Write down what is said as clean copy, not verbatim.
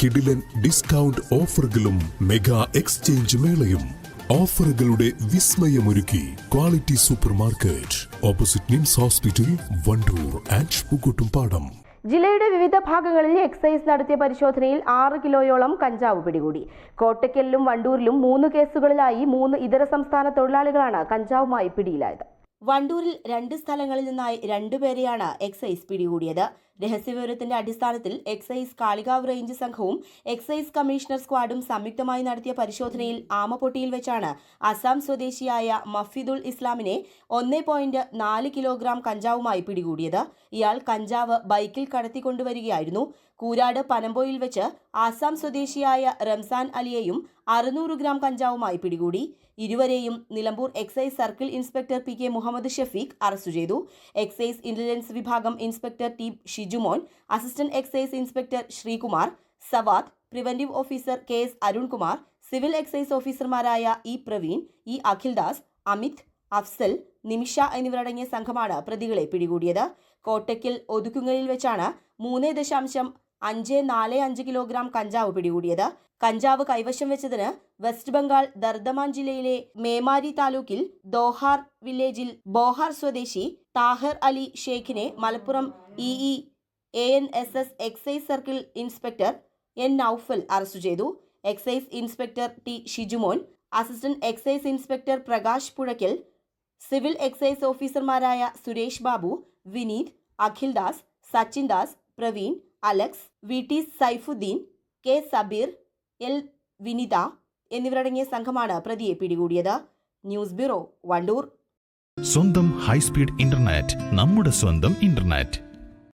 കിടിലൻ ഡിസ്കൗണ്ട് ഓഫറുകളും mega exchange മേളയും. ഓഫറുകളുടെ വിസ്മയമൊരുക്കി quality super market, opposite Nims hospital, Wandoor and Pookkottumpadam. ജില്ലയുടെ വിവിധ ഭാഗങ്ങളിൽ എക്സൈസ് നടത്തിയ പരിശോധനയിൽ 6 കിലോയോളം കഞ്ചാവ് പിടികൂടി. കോട്ടയ്ക്കലിലും വണ്ടൂരിലും 3 കേസുകളിലായി 3 ഇതര സംസ്ഥാന തൊഴിലാളികളാണ് കഞ്ചാവുമായി പിടിയിലായത്. വണ്ടൂരിൽ 2 സ്ഥലങ്ങളിൽ നിന്നായി 2 പേരെയാണ് എക്സൈസ് പിടികൂടിയത്. രഹസ്യവിവരത്തിന്റെ അടിസ്ഥാനത്തിൽ എക്സൈസ് കാളികാവ് റേഞ്ച് സംഘവും എക്സൈസ് കമ്മീഷണർ സ്ക്വാഡും സംയുക്തമായി നടത്തിയ പരിശോധനയിൽ ആമപ്പൊട്ടിയിൽ വെച്ചാണ് അസം സ്വദേശിയായ മഫീദുൽ ഇസ്ലാമിനെ 1.4 കിലോഗ്രാം കഞ്ചാവുമായി പിടികൂടിയത്. ഇയാൾ കഞ്ചാവ് ബൈക്കിൽ കടത്തിക്കൊണ്ടുവരികയായിരുന്നു. കൂരാട് പനമ്പോയിൽ വെച്ച് ആസാം സ്വദേശിയായ റംസാൻ അലിയെയും 600 ഗ്രാം കഞ്ചാവുമായി പിടികൂടി. ഇരുവരെയും Nilambur excise circle inspector PK Muhammad Shafeeq arrest ചെയ്തു. എക്സൈസ് ഇന്റലിജൻസ് വിഭാഗം inspector T Shijumon, assistant excise inspector Sreekumar, Savad, preventive officer KS Arunkumar, civil excise ഓഫീസർമാരായ E പ്രവീൺ, E അഖിൽദാസ്, അമിത്, അഫ്സൽ, നിമിഷ എന്നിവരടങ്ങിയ സംഘമാണ് പ്രതികളെ പിടികൂടിയത്. കോട്ടയ്ക്കൽ ഒതുക്കുങ്ങലിൽ വെച്ചാണ് 3.545 കിലോഗ്രാം കഞ്ചാവ് പിടികൂടിയത്. കഞ്ചാവ് കൈവശം വെച്ചതിന് വെസ്റ്റ് ബംഗാൾ ദർദമാൻ ജില്ലയിലെ മേമാരി താലൂക്കിൽ ദോഹാർ വില്ലേജിൽ ബോഹാർ സ്വദേശി താഹിർ അലി ഷെയ്ഖിനെ Malappuram EE ANSS excise circle inspector N Noufal arrest ചെയ്തു. Excise inspector T Shijumon, assistant excise inspector Prakash Puzhakkal, civil excise ഓഫീസർമാരായ Suresh Babu, Vineeth, Akhildas, Sachin Das, Praveen, Alex, VT Saifuddin, K Sabeer, L Vinitha എന്നിവരടങ്ങിയ സംഘമാണ് പ്രതിയെ പിടികൂടിയത്. News bureau, Wandoor. സ്വന്തം ഹൈസ്പീഡ് ഇന്റർനെറ്റ്, നമ്മുടെ സ്വന്തം ഇന്റർനെറ്റ്.